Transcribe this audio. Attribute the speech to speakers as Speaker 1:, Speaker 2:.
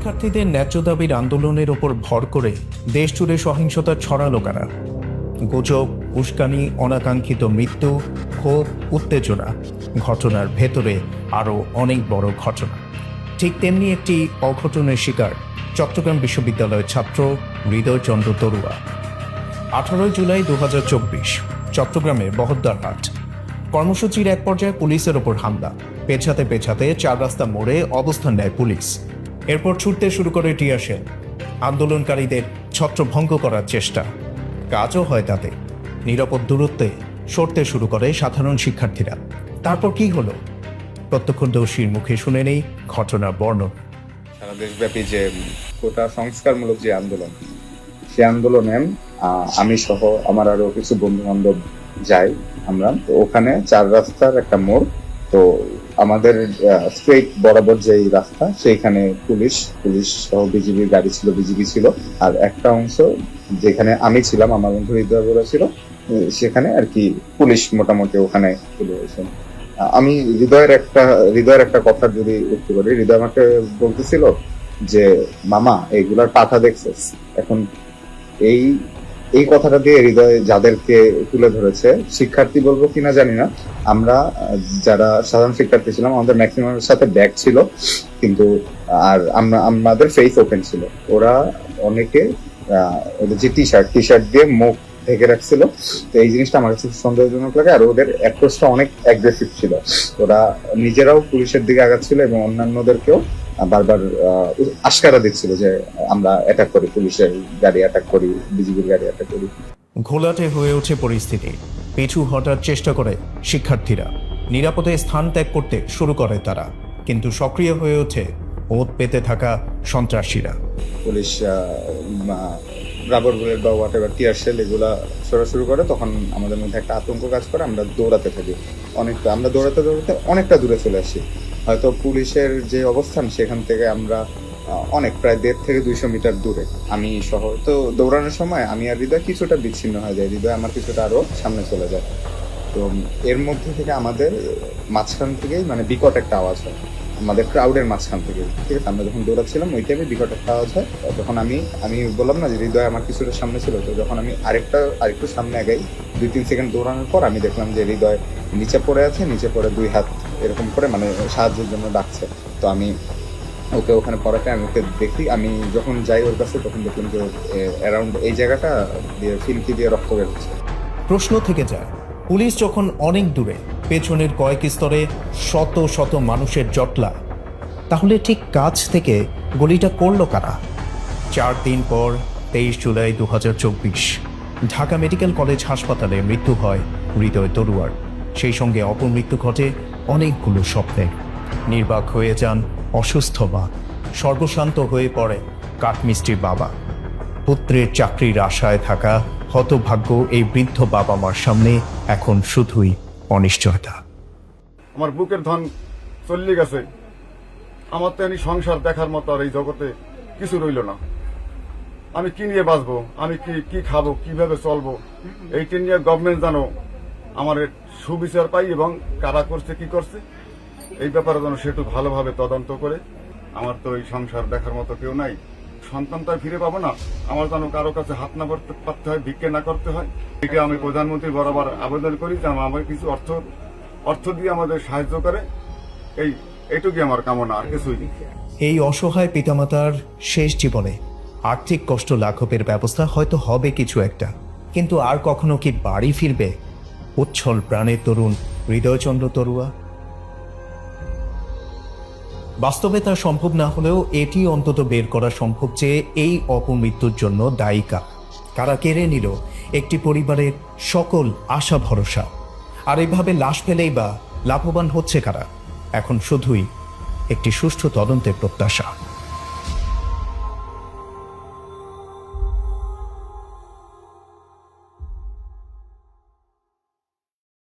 Speaker 1: শিক্ষার্থীদের ন্যায্য দাবির আন্দোলনের ওপর ভর করে দেশ জুড়ে সহিংসতা ছড়ালো কারা? গুজব, উস্কানি, অনাকাঙ্ক্ষিত মৃত্যু, ক্ষোভ, উত্তেজনা, ঘটনার ভেতরে আরও অনেক বড় ঘটনা। ঠিক তেমনি একটি অঘটনের শিকার চট্টগ্রাম বিশ্ববিদ্যালয়ের ছাত্র হৃদয়চন্দ্র তরুয়া। 18 জুলাই 2024 চট্টগ্রামের বহদ্দারহাট। কর্মসূচির এক পর্যায়ে পুলিশের ওপর হামলা। পেছাতে পেছাতে 4 রাস্তা মোড়ে অবস্থান নেয় পুলিশ। এরপর ছুটতে শুরু করে টিয়ার শেল। আন্দোলনকারীদের ছত্রভঙ্গ করার চেষ্টা। কাজও হয় তাতে। নিরাপদ দূরত্বে সরতে শুরু করে সাধারণ শিক্ষার্থীরা। তারপর কি হলো? প্রত্যক্ষদর্শীর মুখে শুনে নেই ঘটনার বর্ণনা।
Speaker 2: সারা দেশব্যাপী যে কোটা সংস্কারমূলক যে আন্দোলন, সেই আন্দোলনে আমি সহ আমার আরো কিছু বন্ধু বান্ধব যাই। আমরা তো ওখানে 4 রাস্তার একটা মোড়, তো আমাদের স্ট্রেট বরাবর যে রাস্তা, সেইখানে পুলিশ সহ বিজিবির গাড়ি ছিল, বিজিবি ছিল। আর একটা অংশ যেখানে আমি ছিলাম, আমার বন্ধু হৃদয় ছিল, সেখানে আর কি পুলিশ মোটামুটি ওখানে চলে এসে। আমি হৃদয়ের একটা কথা যদি উঠতে পারি, হৃদয় আমাকে বলতেছিল যে মামা এইগুলার পাঠা দেখছিস। এখন এই কথাটা দিয়ে হৃদয় যাদেরকে তুলে ধরেছে, শিক্ষার্থী বলবো কিনা জানি না, আমরা যারা সাধারণ শিক্ষার্থী ছিলাম আমাদের ম্যাক্সিমামের সাথে ব্যাগ ছিল, কিন্তু আর আমাদের ফেস ওপেন ছিল। ওরা অনেকে ওদের যে টি শার্ট দিয়ে মুখ ঢেকে রাখছিল। তো এই জিনিসটা আমার কাছে সন্দেহজনক লাগে। আর ওদের অ্যাপ্রোচটা অনেক অ্যাগ্রেসিভ ছিল। ওরা নিজেরাও পুলিশের দিকে আগাচ্ছিল এবং অন্যান্যদেরকেও বারবার আশকারা দিচ্ছিল যে আমরা অ্যাটাক করি, পুলিশের গাড়ি অ্যাটাক করি, বিজিবির গাড়ি অ্যাটাক করি।
Speaker 1: ঘোলাটে হয়ে ওঠে পরিস্থিতি। পিছু হটার চেষ্টা করে শিক্ষার্থীরা। নিরাপদে স্থান ত্যাগ করতে শুরু করে তারা, কিন্তু সক্রিয় হয়ে ওঠে ওত পেতে থাকা সন্ত্রাসীরা।
Speaker 2: পুলিশ রাবার বুলেট বা হোয়াট এভার টিয়ার শেল এগুলা ছোড়া শুরু করে। তখন আমাদের মধ্যে একটা আতঙ্ক কাজ করে। আমরা দৌড়াতে থাকি। আমরা দৌড়াতে অনেকটা দূরে চলে আসি। হয়তো পুলিশের যে অবস্থান, সেখান থেকে আমরা প্রায় 150 থেকে 200 মিটার দূরে। আমি সহ তো দৌড়ানোর সময় আমি আর হৃদয় কিছুটা বিচ্ছিন্ন হয়ে যায়। হৃদয় আমার কিছুটা আরো সামনে চলে যায়। তো এর মধ্যে থেকে আমাদের মাঝখান থেকেই বিকট একটা আওয়াজ হয়, আমাদের ক্রাউডের মাঝখান থেকে। ঠিক আছে, আমরা যখন দৌড়াচ্ছিলাম ওই টাইমে বিকট একটা আওয়াজ হয়। তখন আমি বললাম না যে হৃদয় আমার কিছুটা সামনে ছিল। তো যখন আমি আরেকটু সামনে আগাই, 2-3 সেকেন্ড দৌড়ানোর পর আমি দেখলাম যে হৃদয় নিচে পড়ে আছে। নিচে পড়ে 2 হাত এরকম করে সাহায্যের জন্য ডাকছে। তো আমি ওকে ওখানে পড়াতে আমি ওকে দেখি। আমি যখন যাই ওর কাছে, তখন দেখলাম যে অ্যারাউন্ড এই জায়গাটা দিয়ে ফিনকি দিয়ে রক্ত বেরোচ্ছে।
Speaker 1: প্রশ্ন থেকে যায়, পুলিশ যখন অনেক দূরে, পেছনের কয়েক স্তরে শত শত মানুষের জটলা, তাহলে ঠিক কাছ থেকে গুলিটা করলো কারা? 4 দিন পর 23 জুলাই 2024 ঢাকা মেডিকেল কলেজ হাসপাতালে মৃত্যু হয় হৃদয় তরুয়ার। সেই সঙ্গে অপমৃত্যু ঘটে অনেকগুলো স্বপ্নে। নির্বাক হয়ে যান অসুস্থ মা। সর্বশান্ত হয়ে পড়ে কাঠমিস্ত্রির বাবা। পুত্রের চাকরির আশায় থাকা হতভাগ্য এই বৃদ্ধ বাবা মার সামনে এখন শুধুই অনিশ্চয়তা।
Speaker 3: আমার বুকের ধন চলে গেছে। আমার তো এনি সংসার দেখার মতো আর এই জগতে কিছু রইল না। আমি কি নিয়ে বাঁচবো, আমি কি খাবো, কিভাবে চলবো, এইটা নিয়ে গভর্নমেন্ট জানো আমার সুবিচার পাই, এবং কারা করছে কি করছে এই ব্যাপারে যেন সেটু ভালোভাবে তদন্ত করে। আমার তো এই সংসার দেখার মতো কেউ নাই। সন্তানটা ফিরে পাবো না, আমার যেন কারো কাছে হাত না পাততে হয়, ভিক্ষে না করতে হয়। এটা আমি প্রধানমন্ত্রী বরাবর আবেদন করি যে আমার কিছু অর্থ দিয়ে আমাদের সাহায্য করে। এইটুকুই আমার কামনা, আর কিছুই।
Speaker 1: এই অসহায় পিতামাতার শেষ জীবনে আর্থিক কষ্ট লাঘবের ব্যবস্থা হয়তো হবে কিছু একটা, কিন্তু আর কখনো কি বাড়ি ফিরবে উচ্ছল প্রাণের তরুণ হৃদয়চন্দ্র তরুয়া? বাস্তবে তা সম্ভব না হলেও এটি অন্তত বের করা সম্ভব যে এই অপমৃত্যুর জন্য দায়ী কারা কেড়ে নিল একটি পরিবারের সকল আশা ভরসা। আর এভাবে লাশ ফেলেই বা লাভবান হচ্ছে কারা? এখন শুধুই একটি সুষ্ঠু তদন্তের প্রত্যাশা।